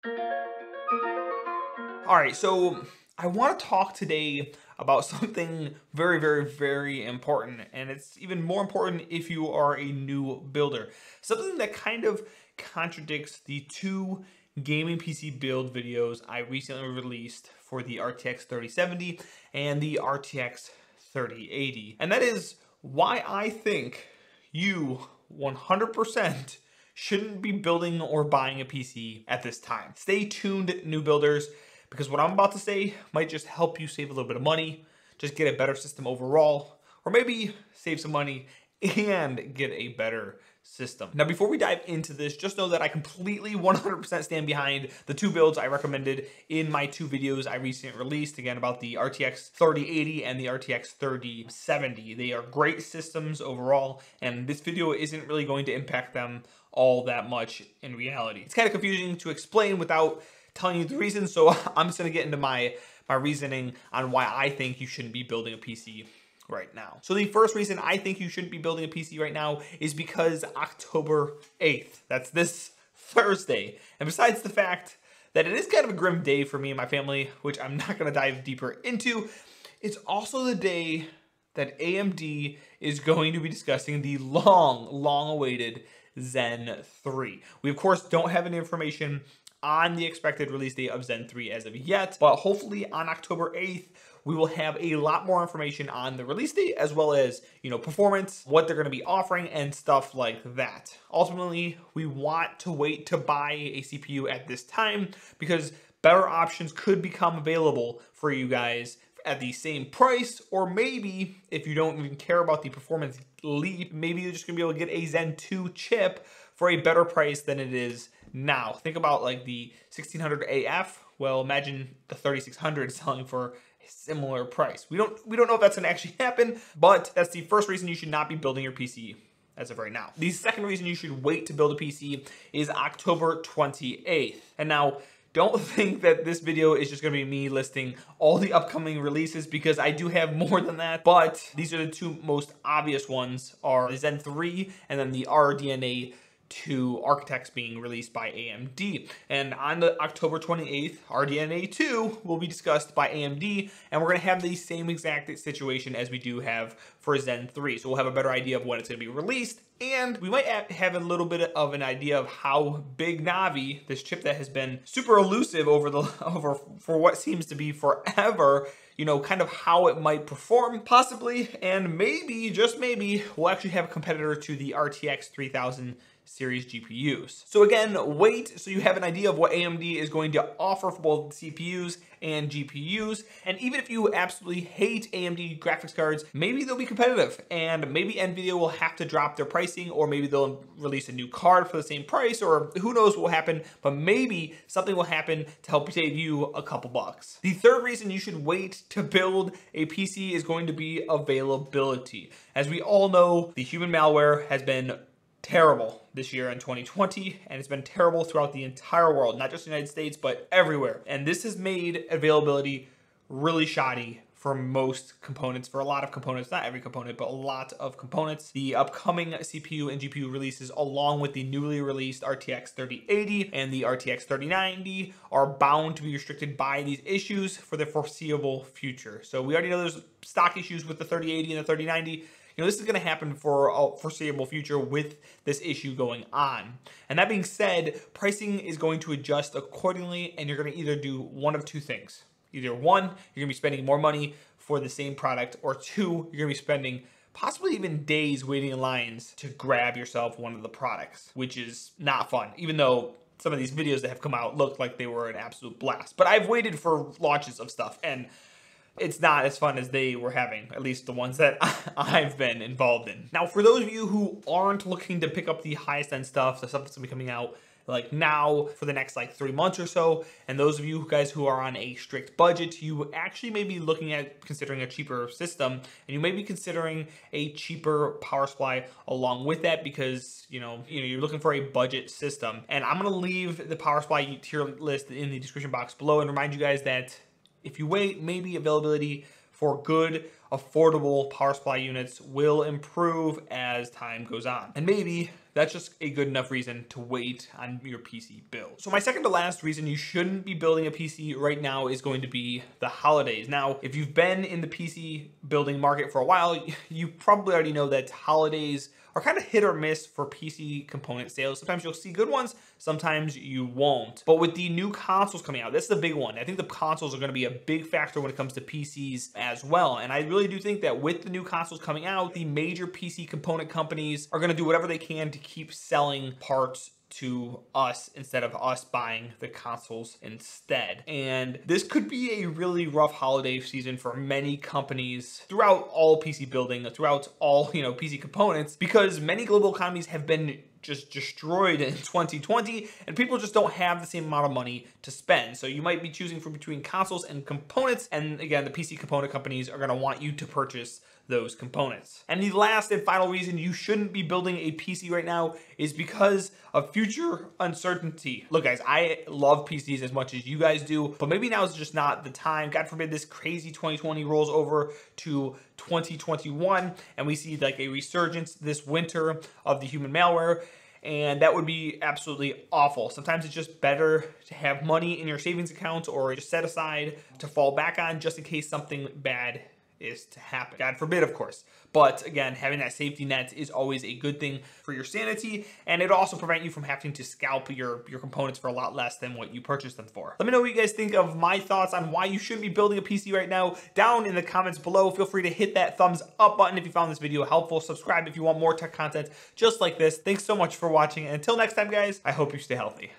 All right, so I want to talk today about something very, very, very important, and it's even more important if you are a new builder. Something that kind of contradicts the two gaming PC build videos I recently released for the RTX 3070 and the RTX 3080, and that is why I think you 100% shouldn't be building or buying a PC at this time. Stay tuned, new builders, because what I'm about to say might just help you save a little bit of money, just get a better system overall, or maybe save some money and get a better system. Now, before we dive into this, just know that I completely 100% stand behind the two builds I recommended in my two videos I recently released, again, about the RTX 3080 and the RTX 3070. They are great systems overall, and this video isn't really going to impact them all that much in reality. It's kind of confusing to explain without telling you the reasons, so I'm just going to get into my reasoning on why I think you shouldn't be building a PC right now. So the first reason I think you shouldn't be building a PC right now is because October 8th, that's this Thursday. And besides the fact that it is kind of a grim day for me and my family, which I'm not going to dive deeper into, it's also the day that AMD is going to be discussing the long awaited Zen 3. We of course don't have any information on the expected release date of Zen 3 as of yet, but hopefully on October 8th, we will have a lot more information on the release date, as well as, performance, what they're going to be offering, and stuff like that. Ultimately, we want to wait to buy a CPU at this time because better options could become available for you guys at the same price, or maybe if you don't even care about the performance leap, maybe you're just going to be able to get a Zen 2 chip for a better price than it is now. Think about like the 1600 AF. Well, imagine the 3600 selling for a similar price. We don't know if that's going to actually happen, but that's the first reason you should not be building your PC as of right now. The second reason you should wait to build a PC is October 28th. And now, don't think that this video is just going to be me listing all the upcoming releases, because I do have more than that, but these are the two most obvious ones, are the Zen 3 and then the RDNA 2 architects being released by AMD. And on the October 28th, RDNA 2 will be discussed by AMD, and we're going to have the same exact situation as we do have for Zen 3. So we'll have a better idea of when it's going to be released, and we might have a little bit of an idea of how big Navi, this chip that has been super elusive for what seems to be forever, kind of how it might perform possibly, and maybe, just maybe, we'll actually have a competitor to the RTX 3000 series GPUs. So again, wait so you have an idea of what AMD is going to offer for both CPUs and GPUs. And even if you absolutely hate AMD graphics cards, maybe they'll be competitive, and maybe Nvidia will have to drop their pricing, or maybe they'll release a new card for the same price, or who knows what will happen, but maybe something will happen to help save you a couple bucks. The third reason you should wait to build a PC is going to be availability. As we all know, the human malware has been terrible this year in 2020, and it's been terrible throughout the entire world, not just the United States, but everywhere. And this has made availability really shoddy for most components, for a lot of components, not every component, but a lot of components. The upcoming CPU and GPU releases, along with the newly released RTX 3080 and the RTX 3090, are bound to be restricted by these issues for the foreseeable future. So we already know there's stock issues with the 3080 and the 3090. This is going to happen for a foreseeable future with this issue going on. And that being said, pricing is going to adjust accordingly, and you're going to either do one of two things. Either one, you're going to be spending more money for the same product, or two, you're going to be spending possibly even days waiting in lines to grab yourself one of the products, which is not fun, even though some of these videos that have come out look like they were an absolute blast. But I've waited for launches of stuff, and it's not as fun as they were having, at least the ones that I've been involved in. Now, for those of you who aren't looking to pick up the highest end stuff, the stuff that's gonna be coming out like now for the next like 3 months or so, and those of you guys who are on a strict budget, you actually may be looking at considering a cheaper system, and you may be considering a cheaper power supply along with that, because you're looking for a budget system. And I'm gonna leave the power supply tier list in the description box below, and remind you guys that if you wait, maybe availability for good, affordable power supply units will improve as time goes on. And maybe that's just a good enough reason to wait on your PC build. So my second to last reason you shouldn't be building a PC right now is going to be the holidays. Now, if you've been in the PC building market for a while, you probably already know that holidays are kind of hit or miss for PC component sales. Sometimes you'll see good ones, sometimes you won't. But with the new consoles coming out, that's the big one. I think the consoles are going to be a big factor when it comes to PCs as well. And I really do think that with the new consoles coming out, the major PC component companies are going to do whatever they can to keep selling parts to us instead of us buying the consoles instead. And this could be a really rough holiday season for many companies throughout all PC building, throughout all, PC components, because many global economies have been just destroyed in 2020 and people just don't have the same amount of money to spend. So you might be choosing from between consoles and components, and again, the PC component companies are going to want you to purchase those components. And the last and final reason you shouldn't be building a PC right now is because of future uncertainty. Look guys, I love PCs as much as you guys do, but maybe now is just not the time. God forbid this crazy 2020 rolls over to 2021 and we see like a resurgence this winter of the human malware. And that would be absolutely awful. Sometimes it's just better to have money in your savings account or just set aside to fall back on just in case something bad is to happen. God forbid, of course. But again, having that safety net is always a good thing for your sanity, and it'll also prevent you from having to scalp your components for a lot less than what you purchased them for. Let me know what you guys think of my thoughts on why you shouldn't be building a PC right now down in the comments below. Feel free to hit that thumbs up button if you found this video helpful. Subscribe if you want more tech content just like this. Thanks so much for watching, and until next time, guys, I hope you stay healthy.